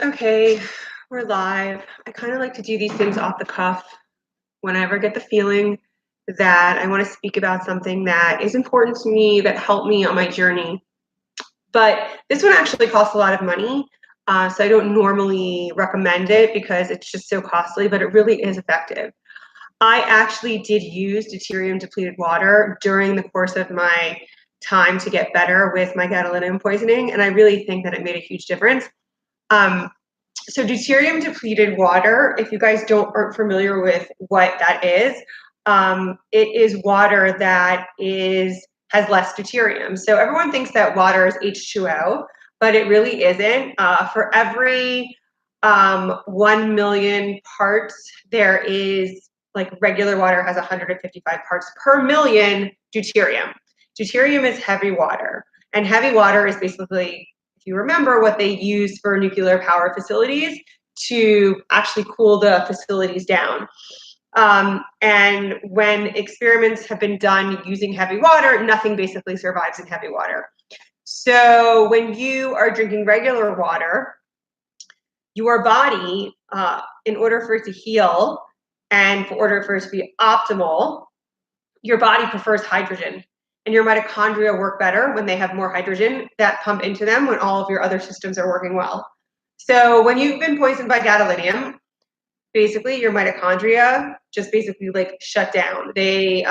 Okay, we're live. I kind of like to do these things off the cuff whenever I get the feeling that I want to speak about something that is important to me, that helped me on my journey. But this one actually costs a lot of money, so I don't normally recommend it because it's just so costly, but it really is effective. I actually did use deuterium depleted water during the course of my time to get better with my gadolinium poisoning, and I really think that it made a huge difference. Um, so deuterium depleted water, if you guys aren't familiar with what that is, it is water that has less deuterium. So everyone thinks that water is H2O, but it really isn't. For every 1 million parts, there is, like, regular water has 155 parts per million deuterium. Deuterium is heavy water, and heavy water is basically, if you remember, what they use for nuclear power facilities to actually cool the facilities down. And when experiments have been done using heavy water, nothing basically survives in heavy water. So when you are drinking regular water, your body, in order for it to heal and in order for it to be optimal, your body prefers hydrogen. And your mitochondria work better when they have more hydrogen that pump into them when all of your other systems are working well. So when you've been poisoned by gadolinium, basically your mitochondria just basically like shut down. They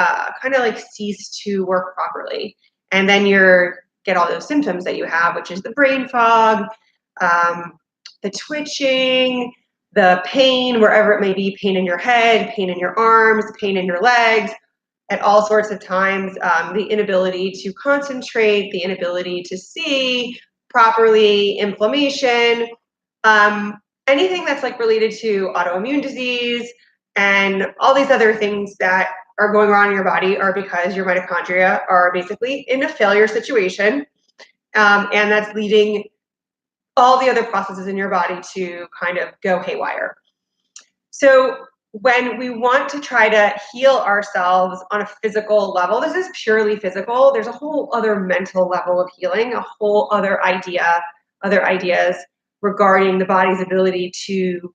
kind of like cease to work properly. And then you get all those symptoms that you have, which is the brain fog, the twitching, the pain, wherever it may be, pain in your head, pain in your arms, pain in your legs, at all sorts of times, the inability to concentrate, the inability to see properly, inflammation, anything that's like related to autoimmune disease, and all these other things that are going on in your body are because your mitochondria are basically in a failure situation, and that's leading all the other processes in your body to kind of go haywire. So when we want to try to heal ourselves on a physical level, this is purely physical. There's a whole other mental level of healing, a whole other ideas regarding the body's ability to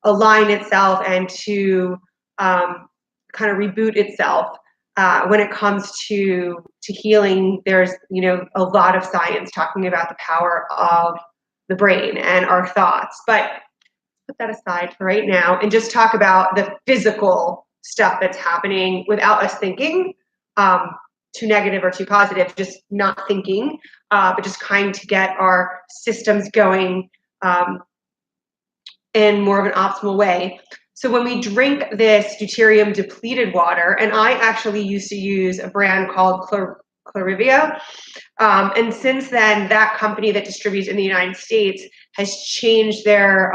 align itself and to kind of reboot itself. When it comes to healing, there's a lot of science talking about the power of the brain and our thoughts, but put that aside for right now and just talk about the physical stuff that's happening without us thinking too negative or too positive, just not thinking, but just trying to get our systems going in more of an optimal way. So when we drink this deuterium depleted water, and I actually used to use a brand called Clarivia, and since then, that company that distributes in the United States has changed their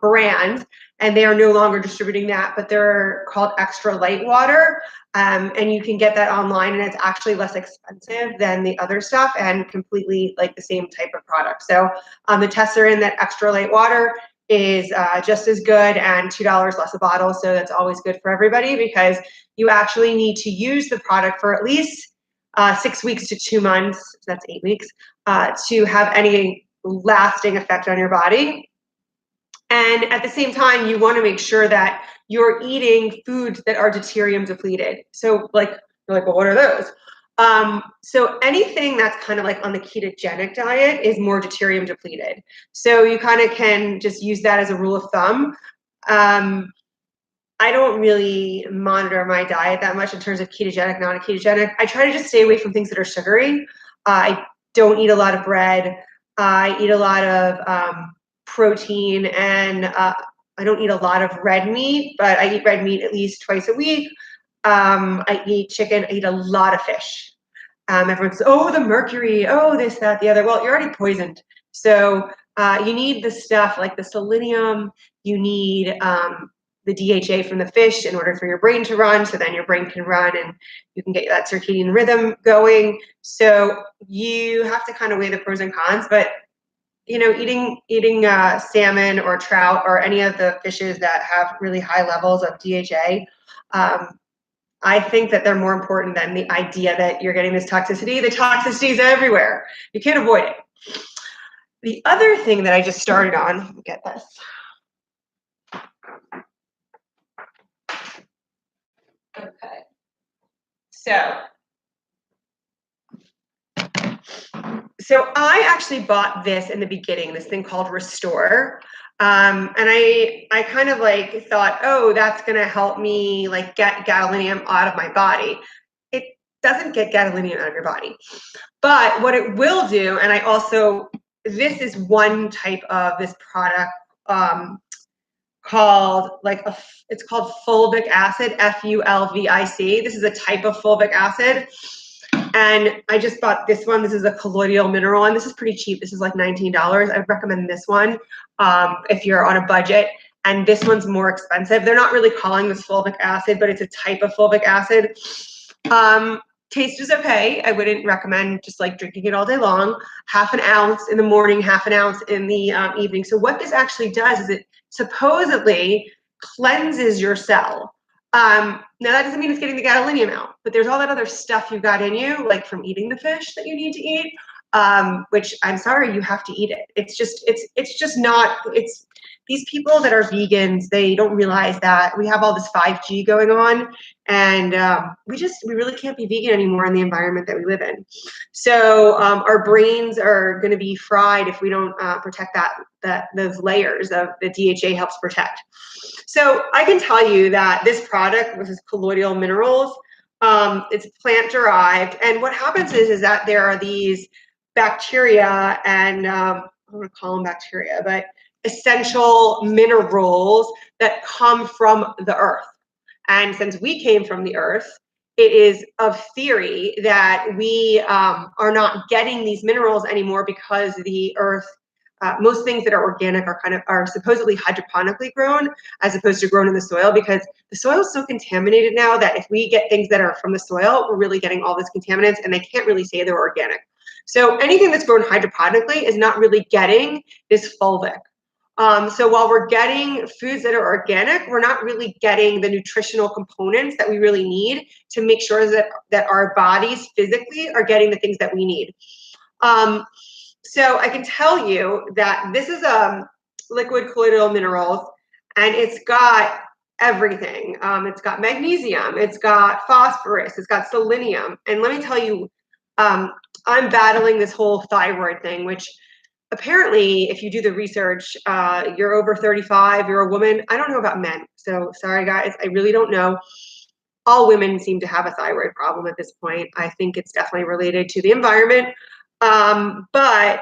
brand, and they are no longer distributing that, but they're called Extra Light Water, and you can get that online, and it's actually less expensive than the other stuff and completely like the same type of product. So the tests are in that Extra Light Water is just as good and $2 less a bottle, so that's always good for everybody because you actually need to use the product for at least 6 weeks to 2 months, that's 8 weeks, to have any lasting effect on your body. And at the same time, you want to make sure that you're eating foods that are deuterium depleted. So you're like, well, what are those? So anything that's kind of like on the ketogenic diet is more deuterium depleted. So you kind of can just use that as a rule of thumb. I don't really monitor my diet that much in terms of ketogenic, non-ketogenic. I try to just stay away from things that are sugary. I don't eat a lot of bread. I eat a lot of protein, and I don't eat a lot of red meat, but I eat red meat at least twice a week. I eat chicken. I eat a lot of fish. Everyone says, oh, the mercury, oh, this, that, the other. Well, you're already poisoned. So you need the stuff like the selenium. You need the DHA from the fish in order for your brain to run, so then your brain can run and you can get that circadian rhythm going. So you have to kind of weigh the pros and cons, but eating salmon or trout or any of the fishes that have really high levels of DHA, I think that they're more important than the idea that you're getting this toxicity. The toxicity is everywhere. You can't avoid it. The other thing that I just started on, let me get this. Okay. So I actually bought this in the beginning, this thing called Restore. And I kind of like thought, oh, that's gonna help me like get gadolinium out of my body. It doesn't get gadolinium out of your body. But what it will do, and this is one type of this product called it's called fulvic acid, Fulvic. This is a type of fulvic acid. And I just bought this one. This is a colloidal mineral, and this is pretty cheap. This is like $19. I would recommend this one if you're on a budget. And this one's more expensive. They're not really calling this fulvic acid, but it's a type of fulvic acid. Taste is okay. I wouldn't recommend just like drinking it all day long. Half an ounce in the morning, half an ounce in the evening. So what this actually does is it supposedly cleanses your cell. Now that doesn't mean it's getting the gadolinium out, but there's all that other stuff you've got in you, like from eating the fish that you need to eat, which I'm sorry, you have to eat it. It's just not, these people that are vegans, they don't realize that we have all this 5G going on, and we really can't be vegan anymore in the environment that we live in. So our brains are going to be fried if we don't protect those layers of the DHA helps protect. So I can tell you that this product, which is colloidal minerals, it's plant derived, and what happens is that there are these bacteria, and I'm going to call them bacteria, but essential minerals that come from the earth. And since we came from the earth, it is of theory that we are not getting these minerals anymore because the earth, most things that are organic are supposedly hydroponically grown as opposed to grown in the soil, because the soil is so contaminated now that if we get things that are from the soil, we're really getting all this contaminants, and they can't really say they're organic. So anything that's grown hydroponically is not really getting this fulvic. So while we're getting foods that are organic, we're not really getting the nutritional components that we really need to make sure that our bodies physically are getting the things that we need. So I can tell you that this is liquid colloidal minerals, and it's got everything. It's got magnesium, it's got phosphorus, it's got selenium. And let me tell you, I'm battling this whole thyroid thing, which apparently, if you do the research, you're over 35, you're a woman. I don't know about men, so sorry guys, I really don't know. All women seem to have a thyroid problem at this point. I think it's definitely related to the environment. But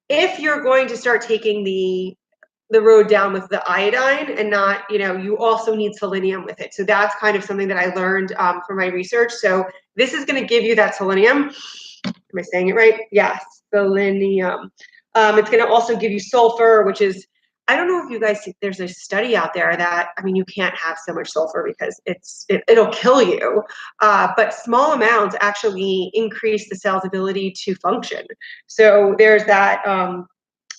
if you're going to start taking the road down with the iodine and not, you also need selenium with it. So that's kind of something that I learned from my research. So this is going to give you that selenium. Am I saying it right? Yes, selenium. It's going to also give you sulfur, which is, I don't know if you guys see, there's a study out there that, you can't have so much sulfur because it'll kill you. But small amounts actually increase the cell's ability to function. So there's that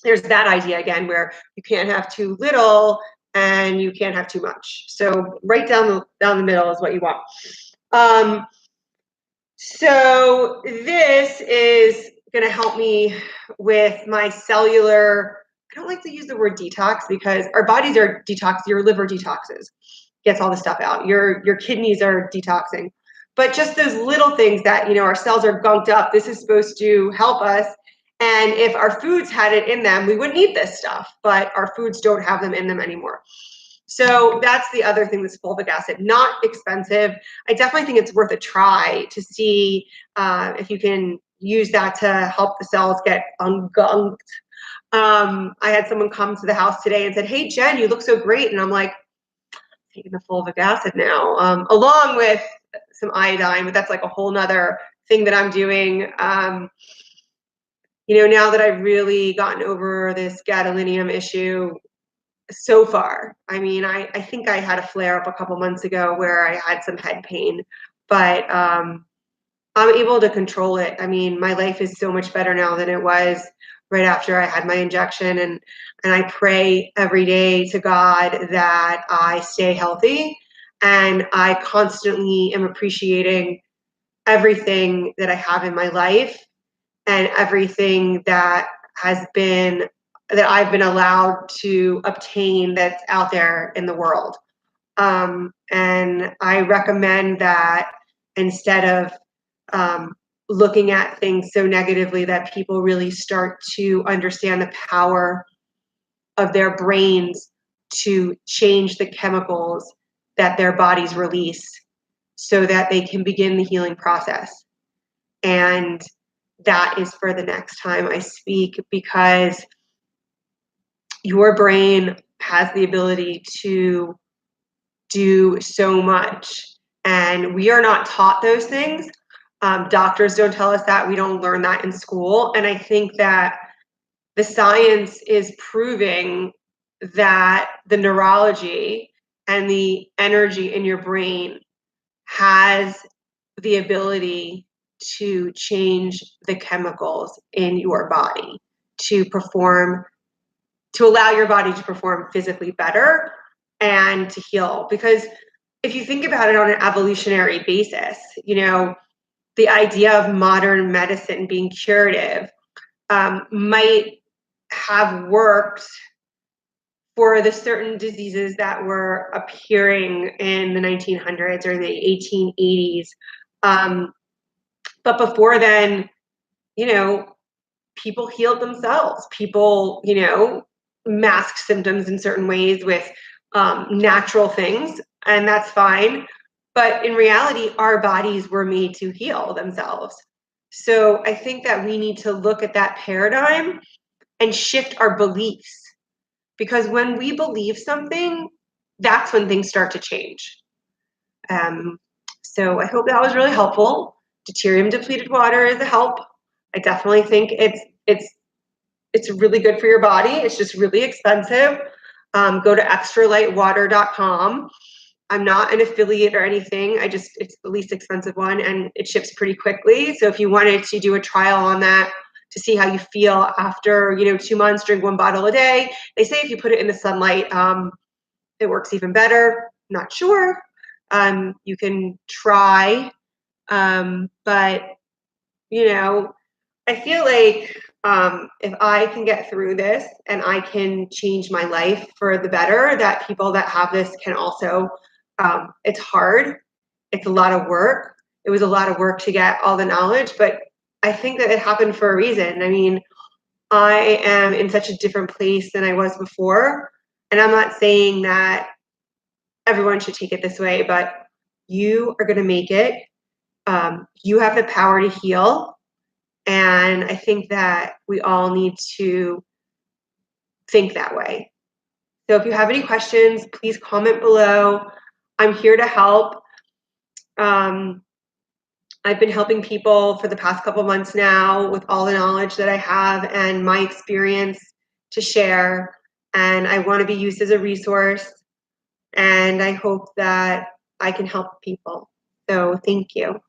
idea again where you can't have too little and you can't have too much. So right down the middle is what you want. So this is going to help me with my cellular. I don't like to use the word detox because our bodies are detox. Your liver detoxes, gets all the stuff out. Your kidneys are detoxing. But just those little things that, our cells are gunked up, this is supposed to help us. And if our foods had it in them, we wouldn't eat this stuff, but our foods don't have them in them anymore. So that's the other thing, this fulvic acid, not expensive. I definitely think it's worth a try to see if you can use that to help the cells get ungunked. I had someone come to the house today and said, "Hey, Jen, you look so great." And I'm like, taking the fulvic acid now, along with some iodine, but that's like a whole nother thing that I'm doing. Now that I've really gotten over this gadolinium issue, so far, I think I had a flare up a couple months ago where I had some head pain, but I'm able to control it. My life is so much better now than it was right after I had my injection, and I pray every day to God that I stay healthy, and I constantly am appreciating everything that I have in my life and everything that has been that I've been allowed to obtain that's out there in the world. And I recommend that instead of looking at things so negatively, that people really start to understand the power of their brains to change the chemicals that their bodies release so that they can begin the healing process. And that is for the next time I speak, because your brain has the ability to do so much. And we are not taught those things. Doctors don't tell us that. We don't learn that in school. And I think that the science is proving that the neurology and the energy in your brain has the ability to change the chemicals in your body to perform, to allow your body to perform physically better and to heal. Because if you think about it on an evolutionary basis, the idea of modern medicine being curative might have worked for the certain diseases that were appearing in the 1900s or the 1880s. But before then, people healed themselves. People, masked symptoms in certain ways with natural things, and that's fine. But in reality, our bodies were made to heal themselves. So I think that we need to look at that paradigm and shift our beliefs, because when we believe something, that's when things start to change. So I hope that was really helpful. Deuterium depleted water is a help. I definitely think it's really good for your body. It's just really expensive. Go to extralightwater.com. I'm not an affiliate or anything. It's the least expensive one, and it ships pretty quickly. So if you wanted to do a trial on that to see how you feel after, 2 months, drink 1 bottle a day. They say if you put it in the sunlight, it works even better. Not sure. You can try, but I feel like if I can get through this and I can change my life for the better, that people that have this can also. It's hard. It's a lot of work. It was a lot of work to get all the knowledge, but I think that it happened for a reason. I mean, I am in such a different place than I was before, and I'm not saying that everyone should take it this way, but you are going to make it. You have the power to heal. And I think that we all need to think that way. So if you have any questions, please comment below. I'm here to help. I've been helping people for the past couple months now with all the knowledge that I have and my experience to share. And I want to be used as a resource. And I hope that I can help people. So thank you.